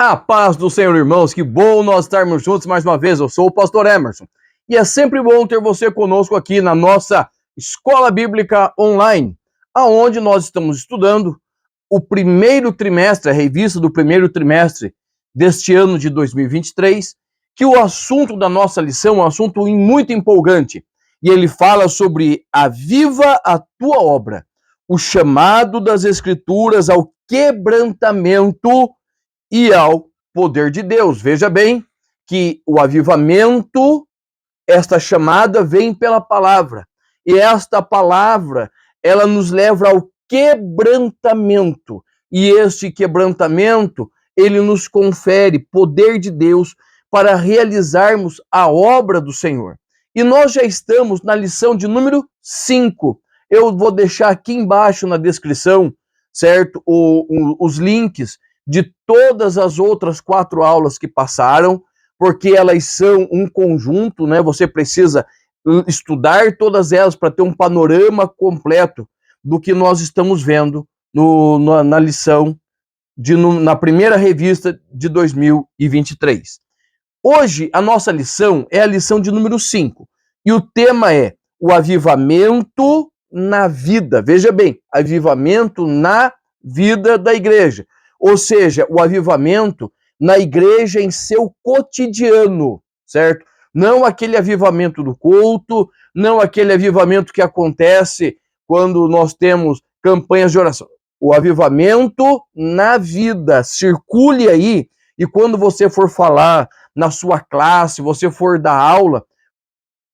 A paz do Senhor, irmãos, que bom nós estarmos juntos mais uma vez. Eu sou o pastor Emerson e é sempre bom ter você conosco aqui na nossa Escola Bíblica Online, aonde nós estamos estudando o primeiro trimestre, a revista do primeiro trimestre deste ano de 2023, que o assunto da nossa lição é um assunto muito empolgante e ele fala sobre aviva a tua obra, o chamado das Escrituras ao quebrantamento e ao poder de Deus. Veja bem que o avivamento, esta chamada vem pela palavra. E esta palavra, ela nos leva ao quebrantamento. E este quebrantamento, ele nos confere poder de Deus para realizarmos a obra do Senhor. E nós já estamos na lição de número 5. Eu vou deixar aqui embaixo na descrição, certo? Os links de todas as outras 4 aulas que passaram, porque elas são um conjunto, né? Você precisa estudar todas elas para ter um panorama completo do que nós estamos vendo na lição, na primeira revista de 2023. Hoje, a nossa lição é a lição de número 5, e o tema é o avivamento na vida. Veja bem, avivamento na vida da igreja. Ou seja, o avivamento na igreja em seu cotidiano, certo? Não aquele avivamento do culto, não aquele avivamento que acontece quando nós temos campanhas de oração. O avivamento na vida, circule aí, e quando você for falar na sua classe, você for dar aula,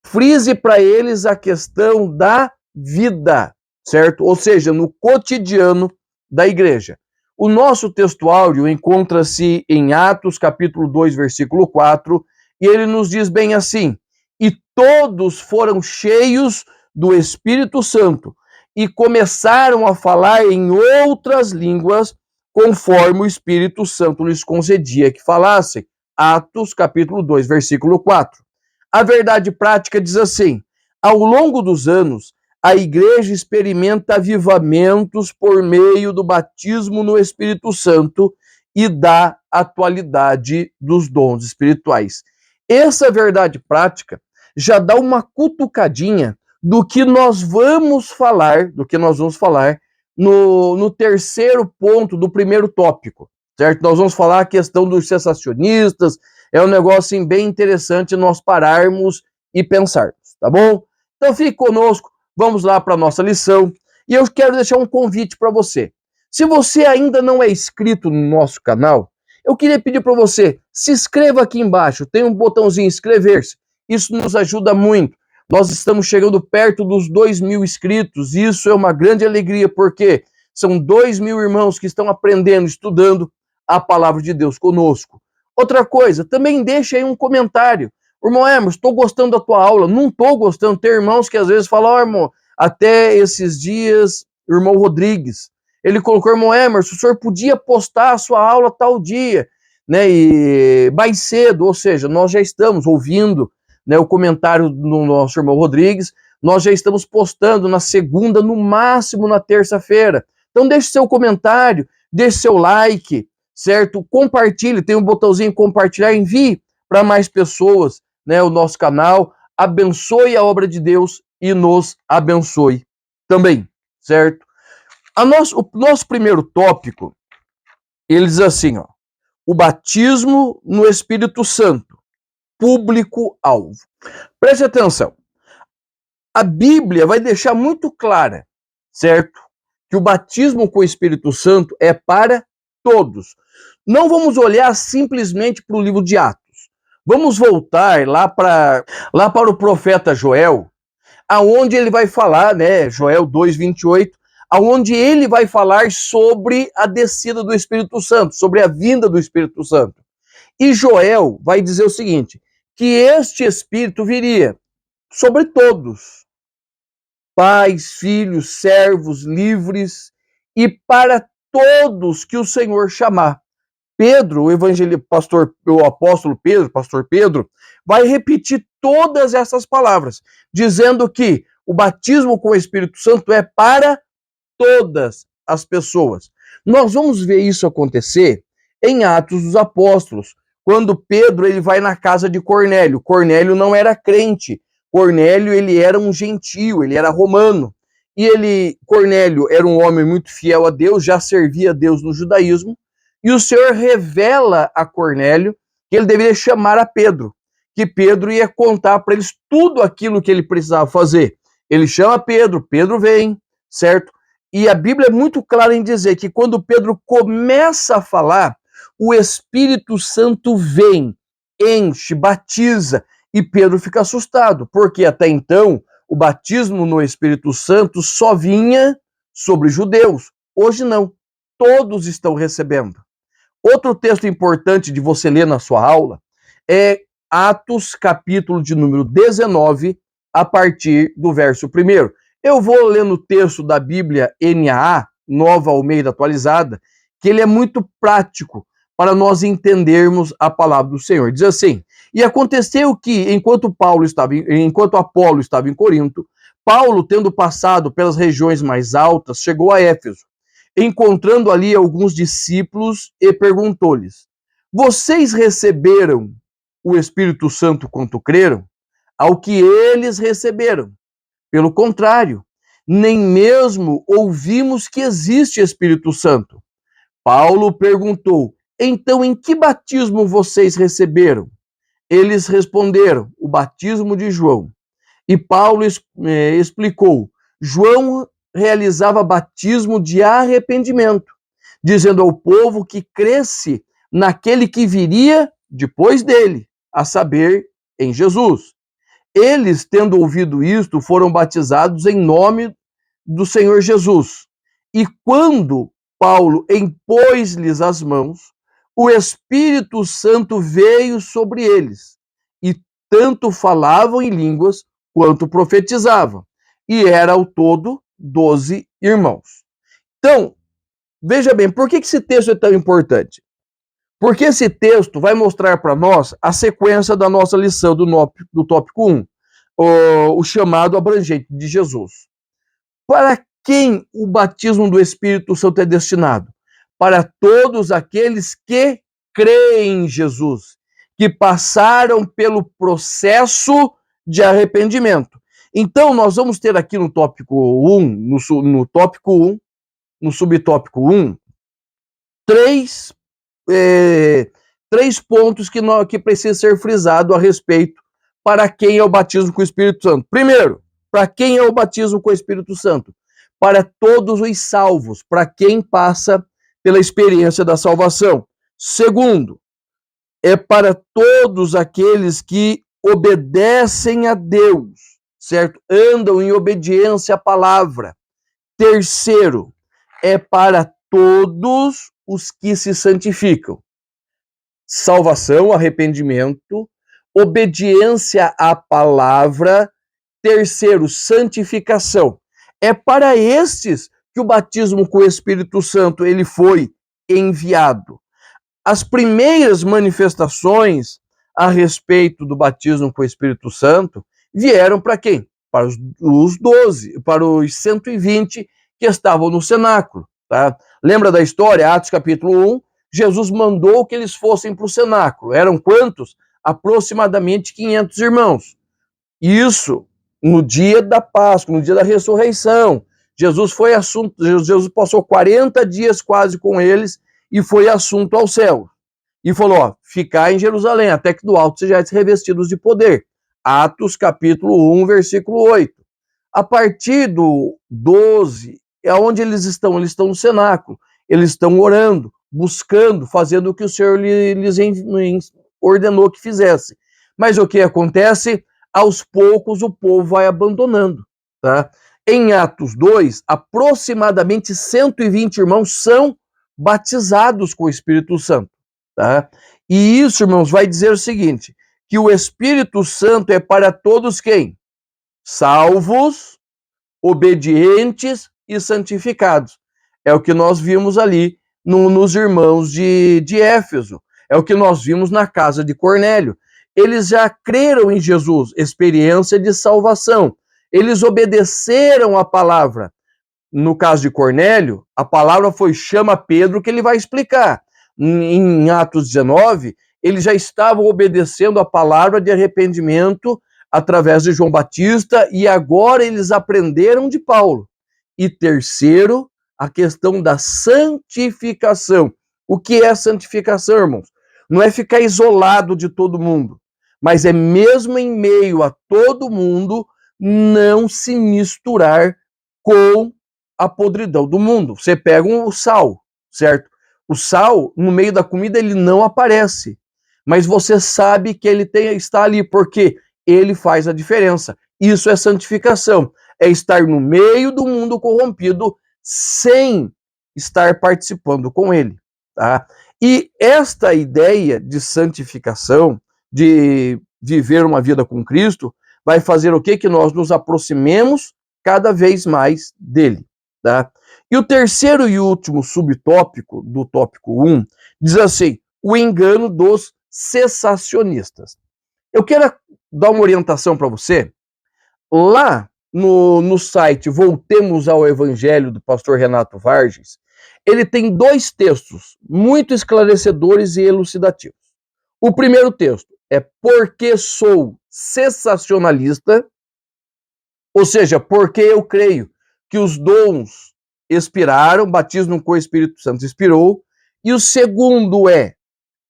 frise para eles a questão da vida, certo? Ou seja, no cotidiano da igreja. O nosso texto áudio encontra-se em Atos, capítulo 2, versículo 4, e ele nos diz bem assim: e todos foram cheios do Espírito Santo e começaram a falar em outras línguas, conforme o Espírito Santo lhes concedia que falassem. Atos, capítulo 2, versículo 4. A verdade prática diz assim: ao longo dos anos, a igreja experimenta avivamentos por meio do batismo no Espírito Santo e da atualidade dos dons espirituais. Essa verdade prática já dá uma cutucadinha do que nós vamos falar, no terceiro ponto do primeiro tópico, certo? Nós vamos falar a questão dos cessacionistas. É um negócio assim, bem interessante nós pararmos e pensarmos, tá bom? Então fique conosco. Vamos lá para a nossa lição. E eu quero deixar um convite para você. Se você ainda não é inscrito no nosso canal, eu queria pedir para você, se inscreva aqui embaixo. Tem um botãozinho inscrever-se. Isso nos ajuda muito. Nós estamos chegando perto dos 2.000 inscritos. E isso é uma grande alegria, porque são 2.000 irmãos que estão aprendendo, estudando a palavra de Deus conosco. Outra coisa, também deixa aí um comentário. Irmão Emerson, estou gostando da tua aula. Não estou gostando. Tem irmãos que às vezes falam, irmão, até esses dias, o irmão Rodrigues, ele colocou, irmão Emerson, o senhor podia postar a sua aula tal dia, né, e mais cedo, ou seja, nós já estamos ouvindo, né, o comentário do nosso irmão Rodrigues, nós já estamos postando na segunda, no máximo na terça-feira. Então deixe seu comentário, deixe seu like, certo? Compartilhe, tem um botãozinho compartilhar, envie para mais pessoas, né, o nosso canal, abençoe a obra de Deus e nos abençoe também, certo? O nosso primeiro tópico, ele diz assim, ó, o batismo no Espírito Santo, público-alvo. Preste atenção, a Bíblia vai deixar muito clara, certo? Que o batismo com o Espírito Santo é para todos. Não vamos olhar simplesmente para o livro de Atos. Vamos voltar lá para o profeta Joel, aonde ele vai falar, né, Joel 2:28, aonde ele vai falar sobre a descida do Espírito Santo, sobre a vinda do Espírito Santo. E Joel vai dizer o seguinte, que este Espírito viria sobre todos, pais, filhos, servos, livres, e para todos que o Senhor chamar. Pedro, o apóstolo Pedro, pastor Pedro, vai repetir todas essas palavras, dizendo que o batismo com o Espírito Santo é para todas as pessoas. Nós vamos ver isso acontecer em Atos dos Apóstolos, quando Pedro ele vai na casa de Cornélio. Cornélio não era crente, Cornélio ele era um gentio, ele era romano. E Cornélio era um homem muito fiel a Deus, já servia a Deus no judaísmo, e o Senhor revela a Cornélio que ele deveria chamar a Pedro, que Pedro ia contar para eles tudo aquilo que ele precisava fazer. Ele chama Pedro, Pedro vem, certo? E a Bíblia é muito clara em dizer que quando Pedro começa a falar, o Espírito Santo vem, enche, batiza, e Pedro fica assustado, porque até então o batismo no Espírito Santo só vinha sobre judeus. Hoje não, todos estão recebendo. Outro texto importante de você ler na sua aula é Atos, capítulo de número 19, a partir do verso 1. Eu vou ler no texto da Bíblia NAA, Nova Almeida Atualizada, que ele é muito prático para nós entendermos a palavra do Senhor. Diz assim: e aconteceu que, enquanto Apolo estava em Corinto, Paulo, tendo passado pelas regiões mais altas, chegou a Éfeso, encontrando ali alguns discípulos, e perguntou-lhes: vocês receberam o Espírito Santo quando creram? Ao que eles receberam. Pelo contrário, nem mesmo ouvimos que existe Espírito Santo. Paulo perguntou: então em que batismo vocês receberam? Eles responderam: o batismo de João. E Paulo explicou: João realizava batismo de arrependimento, dizendo ao povo que cresce naquele que viria depois dele, a saber, em Jesus. Eles, tendo ouvido isto, foram batizados em nome do Senhor Jesus. E quando Paulo impôs-lhes as mãos, o Espírito Santo veio sobre eles, e tanto falavam em línguas quanto profetizavam. E era ao todo 12 irmãos. Então, veja bem, por que esse texto é tão importante? Porque esse texto vai mostrar para nós a sequência da nossa lição do tópico 1, o chamado abrangente de Jesus. Para quem o batismo do Espírito Santo é destinado? Para todos aqueles que creem em Jesus, que passaram pelo processo de arrependimento. Então, nós vamos ter aqui no tópico 1, no subtópico 1, três pontos que precisam ser frisados a respeito para quem é o batismo com o Espírito Santo. Primeiro, para quem é o batismo com o Espírito Santo? Para todos os salvos, para quem passa pela experiência da salvação. Segundo, é para todos aqueles que obedecem a Deus, certo? Andam em obediência à palavra. Terceiro, é para todos os que se santificam. Salvação, arrependimento, obediência à palavra. Terceiro, santificação. É para estes que o batismo com o Espírito Santo ele foi enviado. As primeiras manifestações a respeito do batismo com o Espírito Santo vieram para quem? Para os 12, para os 120 que estavam no cenáculo. Tá? Lembra da história? Atos capítulo 1, Jesus mandou que eles fossem para o cenáculo. Eram quantos? Aproximadamente 500 irmãos. Isso no dia da Páscoa, no dia da ressurreição. Jesus passou 40 dias quase com eles e foi assunto ao céu. E falou, ó, ficar em Jerusalém, até que do alto sejais revestidos de poder. Atos capítulo 1, versículo 8. A partir do 12, é onde eles estão no cenáculo. Eles estão orando, buscando, fazendo o que o Senhor lhes ordenou que fizesse. Mas o que acontece? Aos poucos o povo vai abandonando. Tá? Em Atos 2, aproximadamente 120 irmãos são batizados com o Espírito Santo. Tá? E isso, irmãos, vai dizer o seguinte, que o Espírito Santo é para todos quem? Salvos, obedientes e santificados. É o que nós vimos ali nos irmãos de Éfeso. É o que nós vimos na casa de Cornélio. Eles já creram em Jesus, experiência de salvação. Eles obedeceram a palavra. No caso de Cornélio, a palavra foi chama Pedro, que ele vai explicar. em Atos 19, eles já estavam obedecendo a palavra de arrependimento através de João Batista, e agora eles aprenderam de Paulo. E terceiro, a questão da santificação. O que é santificação, irmãos? Não é ficar isolado de todo mundo, mas é mesmo em meio a todo mundo não se misturar com a podridão do mundo. Você pega o sal, certo? O sal, no meio da comida, ele não aparece, mas você sabe que ele está ali, porque ele faz a diferença. Isso é santificação, é estar no meio do mundo corrompido sem estar participando com ele, tá? E esta ideia de santificação, de viver uma vida com Cristo, vai fazer o quê? Que nós nos aproximemos cada vez mais dele, tá? E o terceiro e último subtópico do tópico 1 diz assim: o engano dos cessacionistas. Eu quero dar uma orientação para você. Lá no site Voltemos ao Evangelho, do pastor Renato Vargas, ele tem 2 textos muito esclarecedores e elucidativos. O primeiro texto é Porque sou cessacionalista, ou seja, porque eu creio que os dons expiraram, batismo com o Espírito Santo expirou. E o segundo é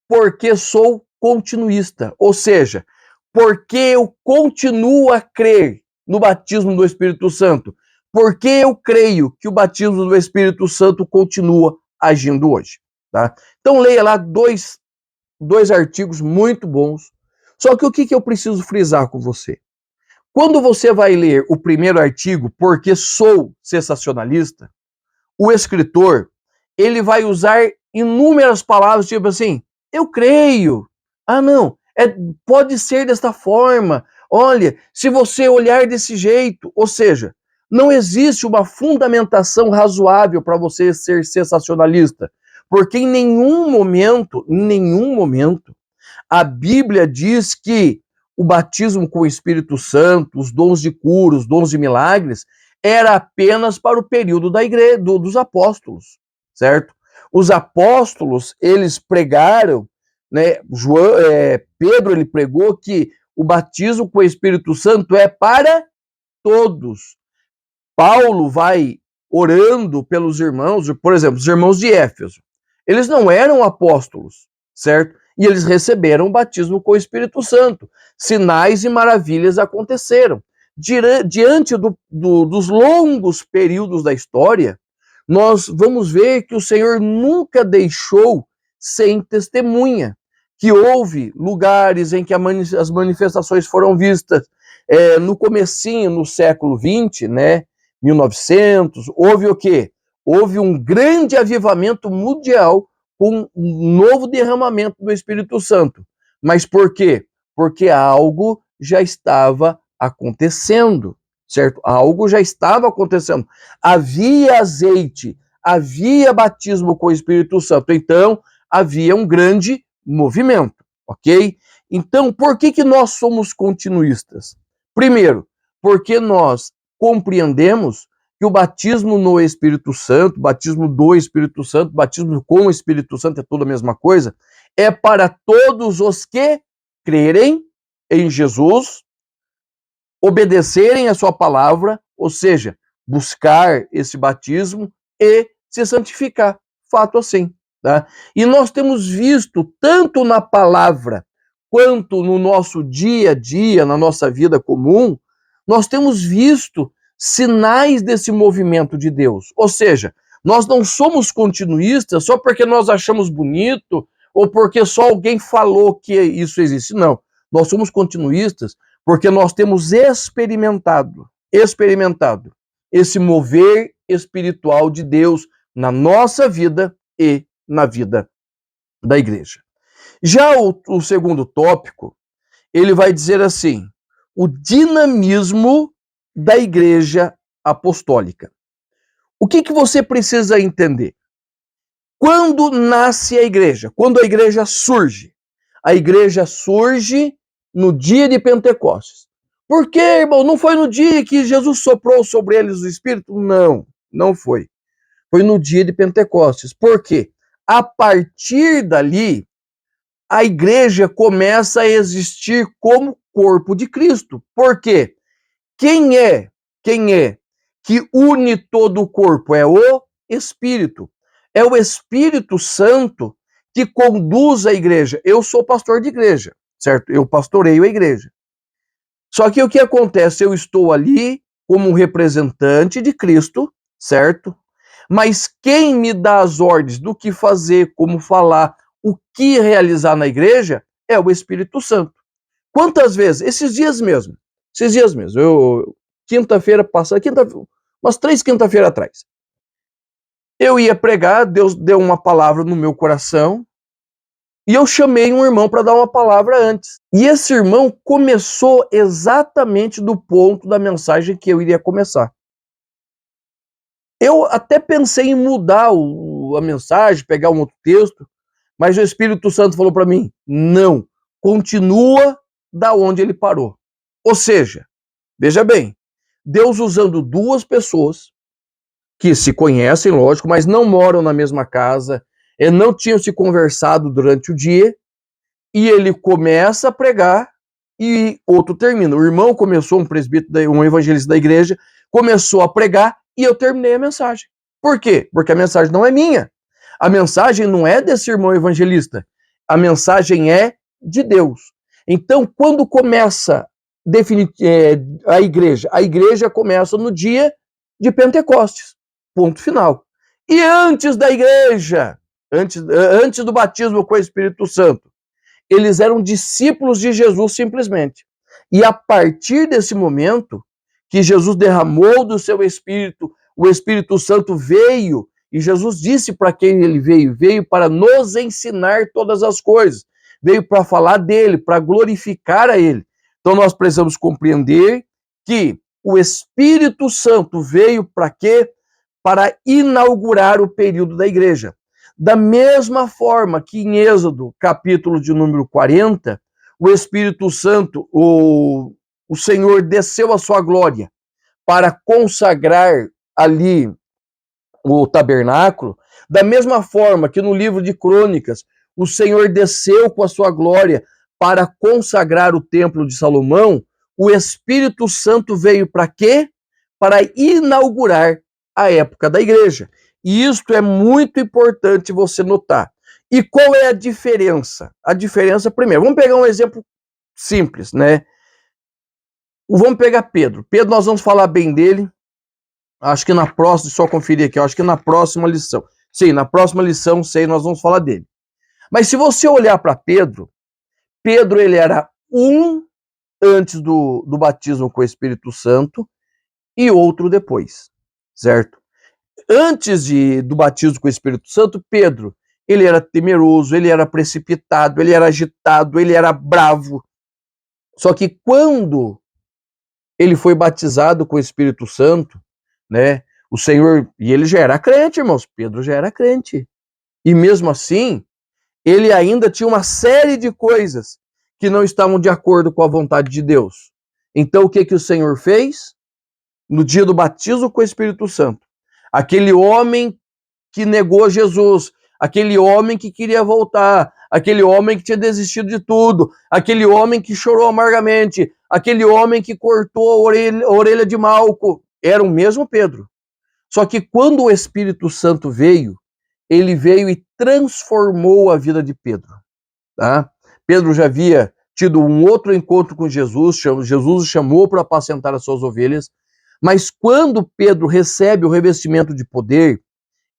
Porque sou continuista, ou seja, porque eu continuo a crer no batismo do Espírito Santo, porque eu creio que o batismo do Espírito Santo continua agindo hoje, tá? Então leia lá dois artigos muito bons. Só que o que eu preciso frisar com você? Quando você vai ler o primeiro artigo, Porque sou cessacionalista, o escritor, ele vai usar inúmeras palavras, tipo assim, eu creio. Ah, não, pode ser desta forma. Olha, se você olhar desse jeito, ou seja, não existe uma fundamentação razoável para você ser sensacionalista, porque em nenhum momento, a Bíblia diz que o batismo com o Espírito Santo, os dons de cura, os dons de milagres, era apenas para o período da igreja, dos apóstolos, certo? Os apóstolos, eles pregaram, né? Pedro, ele pregou que o batismo com o Espírito Santo é para todos. Paulo vai orando pelos irmãos, por exemplo, os irmãos de Éfeso. Eles não eram apóstolos, certo? E eles receberam o batismo com o Espírito Santo. Sinais e maravilhas aconteceram. Diante dos longos períodos da história, nós vamos ver que o Senhor nunca deixou sem testemunha, que houve lugares em que as manifestações foram vistas. No comecinho, no século XX, né, 1900, houve o quê? Houve um grande avivamento mundial com um novo derramamento do Espírito Santo. Mas por quê? Porque algo já estava acontecendo, certo? Algo já estava acontecendo. Havia azeite, havia batismo com o Espírito Santo. Então, havia um grande movimento, ok? Então, por que nós somos continuistas? Primeiro, porque nós compreendemos que o batismo no Espírito Santo, batismo do Espírito Santo, batismo com o Espírito Santo é tudo a mesma coisa, é para todos os que crerem em Jesus, obedecerem a sua palavra, ou seja, buscar esse batismo e se santificar. Fato assim, tá? E nós temos visto tanto na palavra quanto no nosso dia a dia, na nossa vida comum, nós temos visto sinais desse movimento de Deus. Ou seja, nós não somos continuistas só porque nós achamos bonito ou porque só alguém falou que isso existe. Não. Nós somos continuistas porque nós temos experimentado esse mover espiritual de Deus na nossa vida e na vida da igreja. Já o segundo tópico, ele vai dizer assim: o dinamismo da igreja apostólica. O que você precisa entender? Quando nasce a igreja, quando a igreja surge no dia de Pentecostes. Por quê, irmão? Não foi no dia que Jesus soprou sobre eles o Espírito? Não, não foi. Foi no dia de Pentecostes. Por quê? A partir dali, a igreja começa a existir como corpo de Cristo. Por quê? Quem é que une todo o corpo? É o Espírito. É o Espírito Santo que conduz a igreja. Eu sou pastor de igreja, certo? Eu pastoreio a igreja. Só que o que acontece? Eu estou ali como um representante de Cristo, certo? Mas quem me dá as ordens do que fazer, como falar, o que realizar na igreja é o Espírito Santo. Quantas vezes? Esses dias mesmo, quinta-feira passada, umas 3 quinta-feiras atrás, eu ia pregar, Deus deu uma palavra no meu coração, e eu chamei um irmão para dar uma palavra antes. E esse irmão começou exatamente do ponto da mensagem que eu iria começar. Eu até pensei em mudar a mensagem, pegar um outro texto, mas o Espírito Santo falou para mim, não, continua da onde ele parou. Ou seja, veja bem, Deus usando duas pessoas que se conhecem, lógico, mas não moram na mesma casa, não tinham se conversado durante o dia, e ele começa a pregar e outro termina. O irmão começou, um presbítero, um evangelista da igreja, começou a pregar e eu terminei a mensagem. Por quê? Porque a mensagem não é minha. A mensagem não é desse irmão evangelista. A mensagem é de Deus. Então, quando começa a igreja começa no dia de Pentecostes. Ponto final. E antes da igreja, antes do batismo com o Espírito Santo, eles eram discípulos de Jesus simplesmente. E a partir desse momento que Jesus derramou do seu Espírito, o Espírito Santo veio, e Jesus disse para quem ele veio, veio para nos ensinar todas as coisas, veio para falar dele, para glorificar a ele. Então nós precisamos compreender que o Espírito Santo veio para quê? Para inaugurar o período da igreja. Da mesma forma que em Êxodo, capítulo de número 40, o Espírito Santo, o Senhor desceu a sua glória para consagrar ali o tabernáculo, da mesma forma que no livro de Crônicas, o Senhor desceu com a sua glória para consagrar o templo de Salomão, o Espírito Santo veio para quê? Para inaugurar a época da igreja. E isto é muito importante você notar. E qual é a diferença? A diferença, primeiro, vamos pegar um exemplo simples, né? Vamos pegar Pedro. Pedro, nós vamos falar bem dele. Acho que na próxima, só conferir aqui, acho que na próxima lição. Sim, na próxima lição, nós vamos falar dele. Mas se você olhar para Pedro, ele era um antes do batismo com o Espírito Santo e outro depois, certo? Antes do batismo com o Espírito Santo, Pedro, ele era temeroso, ele era precipitado, ele era agitado, ele era bravo. Só que quando ele foi batizado com o Espírito Santo, né, o Senhor, e ele já era crente, irmãos, Pedro já era crente. E mesmo assim, ele ainda tinha uma série de coisas que não estavam de acordo com a vontade de Deus. Então o que o Senhor fez? No dia do batismo com o Espírito Santo, aquele homem que negou Jesus, aquele homem que queria voltar, aquele homem que tinha desistido de tudo, aquele homem que chorou amargamente, aquele homem que cortou a orelha de Malco, era o mesmo Pedro. Só que quando o Espírito Santo veio, ele veio e transformou a vida de Pedro. Tá? Pedro já havia tido um outro encontro com Jesus, Jesus o chamou para apacentar as suas ovelhas, mas quando Pedro recebe o revestimento de poder,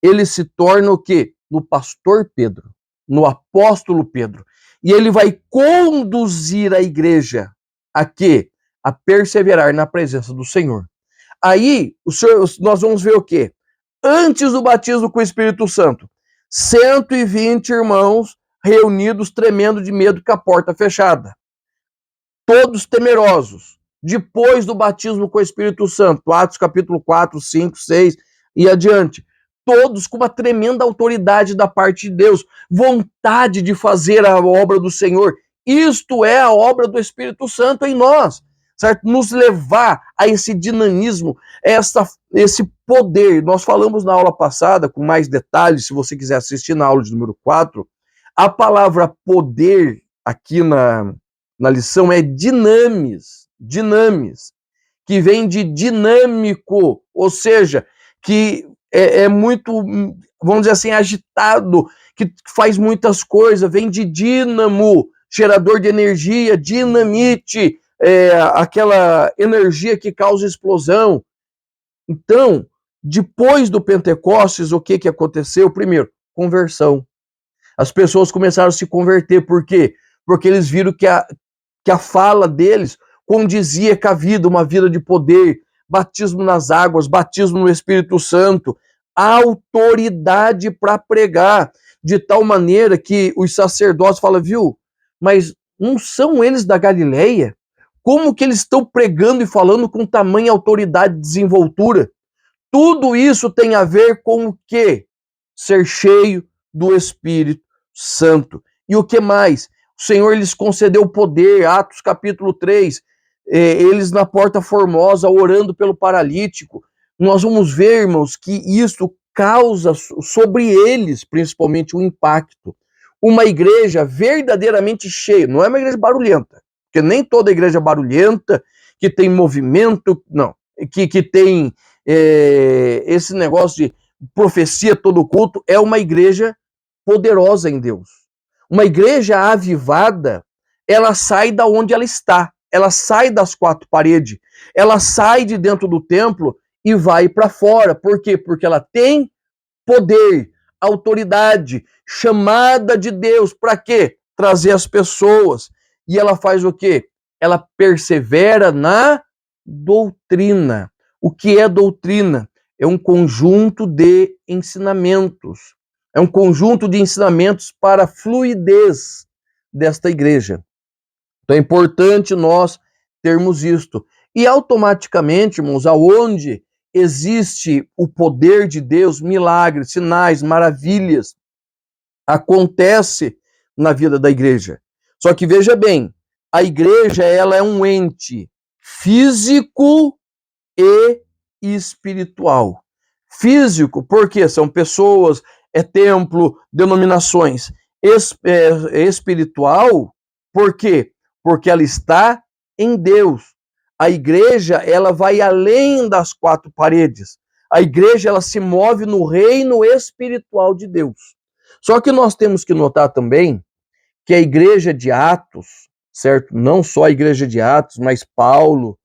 ele se torna o quê? No pastor Pedro, no apóstolo Pedro. E ele vai conduzir a igreja a quê? A perseverar na presença do Senhor. Aí, nós vamos ver o quê? Antes do batismo com o Espírito Santo, 120 irmãos reunidos, tremendo de medo com a porta fechada. Todos temerosos. Depois do batismo com o Espírito Santo, Atos capítulo 4, 5, 6 e adiante, todos com uma tremenda autoridade da parte de Deus, vontade de fazer a obra do Senhor. Isto é a obra do Espírito Santo em nós. certo? Nos levar a esse dinamismo, esse poder. Nós falamos na aula passada, com mais detalhes, se você quiser assistir na aula de número 4, a palavra poder aqui na lição é dinamis, que vem de dinâmico, ou seja, que é muito, vamos dizer assim, agitado, que faz muitas coisas, vem de dínamo, gerador de energia, dinamite, aquela energia que causa explosão. Então, depois do Pentecostes, o que aconteceu? Primeiro, conversão. As pessoas começaram a se converter, por quê? Porque eles viram que a fala deles condizia com a vida, uma vida de poder, batismo nas águas, batismo no Espírito Santo, autoridade para pregar, de tal maneira que os sacerdotes falam, viu, mas não são eles da Galileia? Como que eles estão pregando e falando com tamanha autoridade e desenvoltura? Tudo isso tem a ver com o quê? Ser cheio do Espírito Santo. E o que mais? O Senhor lhes concedeu poder, Atos capítulo 3, eles na Porta Formosa orando pelo paralítico. Nós vamos ver, irmãos, que isso causa sobre eles, principalmente, um impacto. Uma igreja verdadeiramente cheia, não é uma igreja barulhenta, porque nem toda igreja barulhenta, que tem movimento, não, que tem esse negócio de profecia todo culto, é uma igreja poderosa em Deus. Uma igreja avivada, ela sai da onde ela está, ela sai das quatro paredes, ela sai de dentro do templo e vai para fora. Por quê? Porque ela tem poder, autoridade, chamada de Deus. Para quê? Trazer as pessoas. E ela faz o quê? Ela persevera na doutrina. O que é doutrina? É um conjunto de ensinamentos. É um conjunto de ensinamentos para a fluidez desta igreja. Então é importante nós termos isto. E automaticamente, irmãos, aonde existe o poder de Deus, milagres, sinais, maravilhas, acontece na vida da igreja. Só que veja bem, a igreja ela é um ente físico e espiritual. Físico, porque são pessoas, é templo, denominações. Espiritual, por quê? Porque ela está em Deus. A igreja, ela vai além das quatro paredes. A igreja, ela se move no reino espiritual de Deus. Só que nós temos que notar também que a igreja de Atos, certo? Não só a igreja de Atos, mas Paulo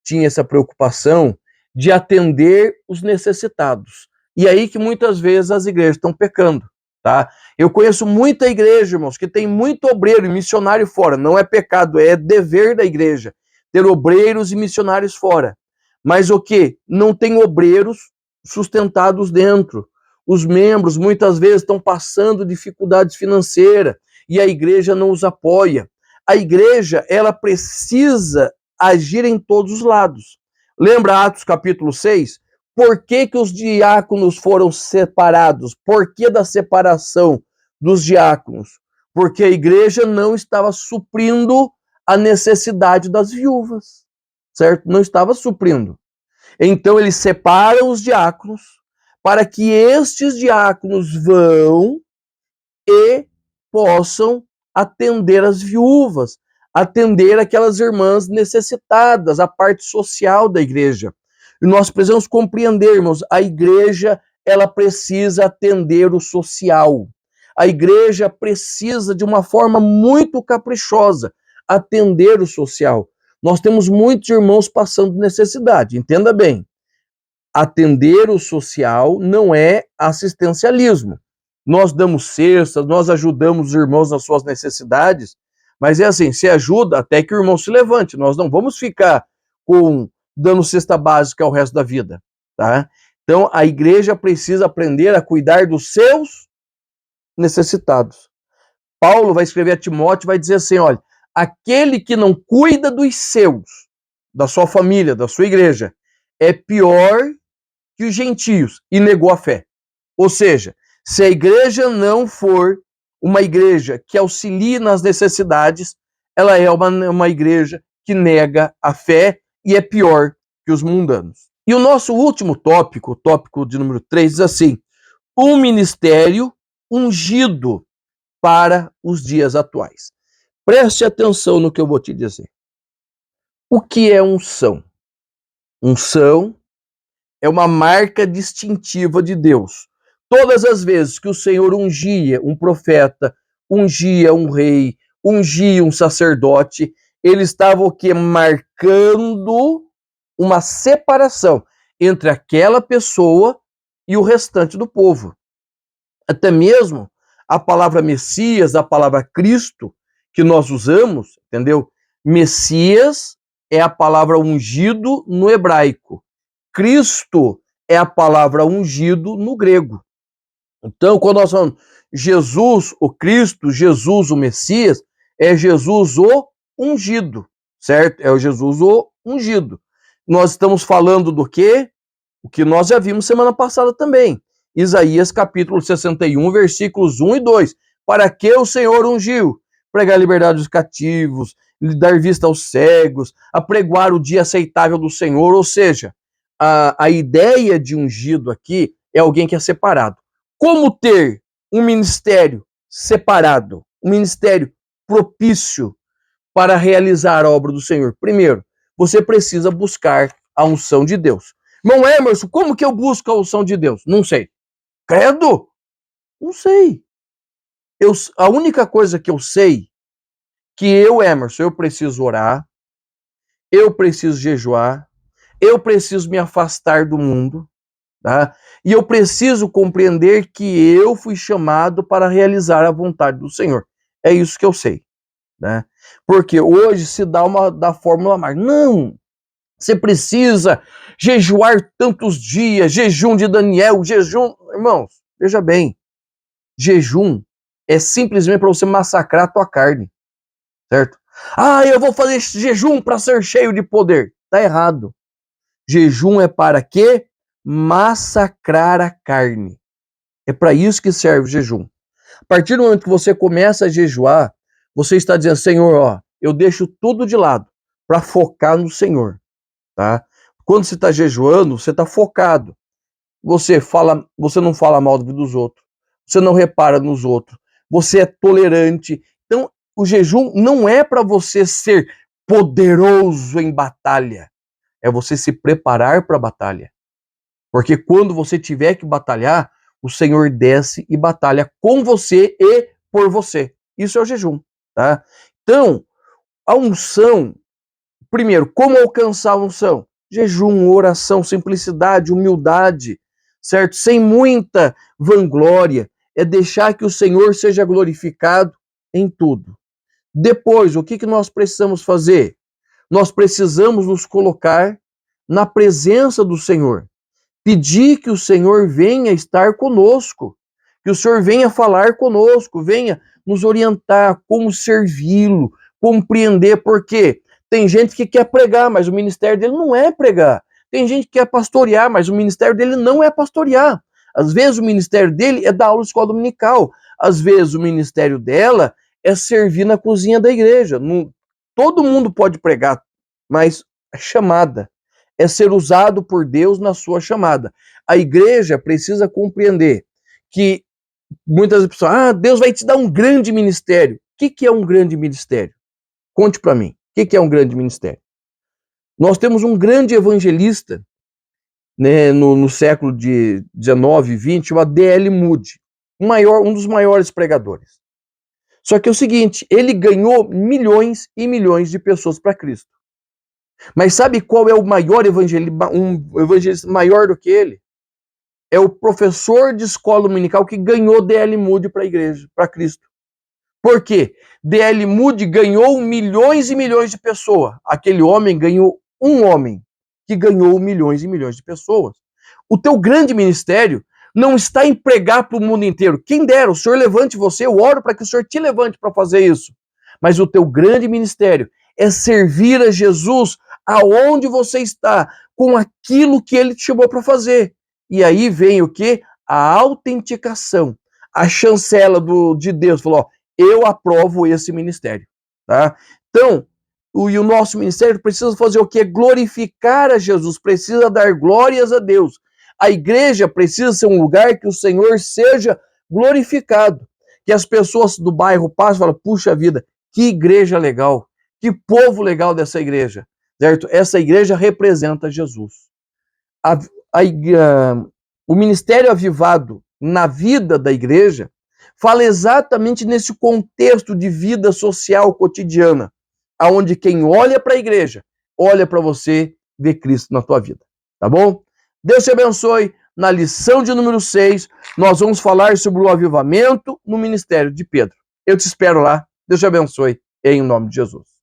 tinha essa preocupação de atender os necessitados. E aí que muitas vezes as igrejas estão pecando, tá? Eu conheço muita igreja, irmãos, que tem muito obreiro e missionário fora. Não é pecado, é dever da igreja ter obreiros e missionários fora. Mas o quê? Não tem obreiros sustentados dentro. Os membros muitas vezes estão passando dificuldades financeiras e a igreja não os apoia. A igreja, ela precisa agir em todos os lados. Lembra Atos capítulo 6? Por que os diáconos foram separados? Por que da separação dos diáconos? Porque a igreja não estava suprindo a necessidade das viúvas, certo? Não estava suprindo. Então eles separam os diáconos para que estes diáconos vão e possam atender as viúvas, atender aquelas irmãs necessitadas, a parte social da igreja. E nós precisamos compreender, irmãos, a igreja, ela precisa atender o social. A igreja precisa, de uma forma muito caprichosa, atender o social. Nós temos muitos irmãos passando necessidade, entenda bem. Atender o social não é assistencialismo. Nós damos cestas, nós ajudamos os irmãos nas suas necessidades, mas é assim, se ajuda até que o irmão se levante. Nós não vamos ficar dando cesta básica ao resto da vida, tá? Então, a igreja precisa aprender a cuidar dos seus necessitados. Paulo vai escrever a Timóteo, vai dizer assim, olha, aquele que não cuida dos seus, da sua família, da sua igreja, é pior que os gentios, e negou a fé. Ou seja, se a igreja não for uma igreja que auxilie nas necessidades, ela é uma igreja que nega a fé e é pior que os mundanos. E o nosso último tópico, o tópico de número 3, diz assim: um ministério ungido para os dias atuais. Preste atenção no que eu vou te dizer. O que é unção? Unção é uma marca distintiva de Deus. Todas as vezes que o Senhor ungia um profeta, ungia um rei, ungia um sacerdote, ele estava o quê? Marcando uma separação entre aquela pessoa e o restante do povo. Até mesmo a palavra Messias, a palavra Cristo, que nós usamos, entendeu? Messias é a palavra ungido no hebraico. Cristo é a palavra ungido no grego. Então, quando nós falamos Jesus, o Cristo, Jesus, o Messias, é Jesus o ungido, certo? É o Jesus o ungido. Nós estamos falando do quê? O que nós já vimos semana passada também. Isaías capítulo 61, versículos 1 e 2. Para que o Senhor ungiu? Pregar a liberdade dos cativos, dar vista aos cegos, apregoar o dia aceitável do Senhor. Ou seja, a ideia de ungido aqui é alguém que é separado. Como ter um ministério separado, um ministério propício para realizar a obra do Senhor? Primeiro, você precisa buscar a unção de Deus. Irmão Emerson, como que eu busco a unção de Deus? Não sei. Credo? Não sei. A única coisa que eu sei que Emerson, eu preciso orar, eu preciso jejuar, eu preciso me afastar do mundo, tá? E eu preciso compreender que eu fui chamado para realizar a vontade do Senhor. É isso que eu sei, né? Porque hoje se dá da fórmula mágica. Não! Você precisa jejuar tantos dias, jejum de Daniel, jejum... Irmãos, veja bem, jejum é simplesmente para você massacrar a tua carne, certo? Ah, eu vou fazer jejum para ser cheio de poder. Tá errado. Jejum é para quê? Massacrar a carne. É para isso que serve o jejum. A partir do momento que você começa a jejuar, você está dizendo, Senhor, ó, eu deixo tudo de lado para focar no Senhor, tá? Quando você está jejuando, você está focado. Você não fala mal da vida dos outros. Você não repara nos outros. Você é tolerante. Então, o jejum não é para você ser poderoso em batalha. É você se preparar para a batalha. Porque quando você tiver que batalhar, o Senhor desce e batalha com você e por você. Isso é o jejum, tá? Então, a unção, primeiro, como alcançar a unção? Jejum, oração, simplicidade, humildade, certo? Sem muita vanglória. É deixar que o Senhor seja glorificado em tudo. Depois, o que nós precisamos fazer? Nós precisamos nos colocar na presença do Senhor. Pedir que o Senhor venha estar conosco, que o Senhor venha falar conosco, venha nos orientar como servi-lo, compreender, porque tem gente que quer pregar, mas o ministério dele não é pregar. Tem gente que quer pastorear, mas o ministério dele não é pastorear. Às vezes o ministério dele é dar aula de escola dominical. Às vezes o ministério dela é servir na cozinha da igreja. Todo mundo pode pregar, mas a chamada é ser usado por Deus na sua chamada. A igreja precisa compreender que muitas pessoas, Deus vai te dar um grande ministério. O que é um grande ministério? Conte para mim. O que é um grande ministério? Nós temos um grande evangelista, né, no século de 19 e 20, chamado D.L. Moody, um dos maiores pregadores. Só que é o seguinte, ele ganhou milhões e milhões de pessoas para Cristo. Mas sabe qual é o maior evangelista, um evangelista maior do que ele? É o professor de escola dominical que ganhou D.L. Moody para a igreja, para Cristo. Por quê? D.L. Moody ganhou milhões e milhões de pessoas. Aquele homem ganhou um homem que ganhou milhões e milhões de pessoas. O teu grande ministério não está em pregar para o mundo inteiro. Quem dera, o Senhor levante você, eu oro para que o Senhor te levante para fazer isso. Mas o teu grande ministério é servir a Jesus aonde você está, com aquilo que ele te chamou para fazer. E aí vem o quê? A autenticação. A chancela de Deus falou, ó, eu aprovo esse ministério, tá? Então, e o nosso ministério precisa fazer o quê? Glorificar a Jesus, precisa dar glórias a Deus. A igreja precisa ser um lugar que o Senhor seja glorificado. Que as pessoas do bairro passem e falem, puxa vida, que igreja legal, que povo legal dessa igreja, certo? Essa igreja representa Jesus. O ministério avivado na vida da igreja fala exatamente nesse contexto de vida social cotidiana, aonde quem olha para a igreja, olha para você, vê Cristo na tua vida, tá bom? Deus te abençoe. Na lição de número 6, nós vamos falar sobre o avivamento no ministério de Pedro. Eu te espero lá. Deus te abençoe, em nome de Jesus.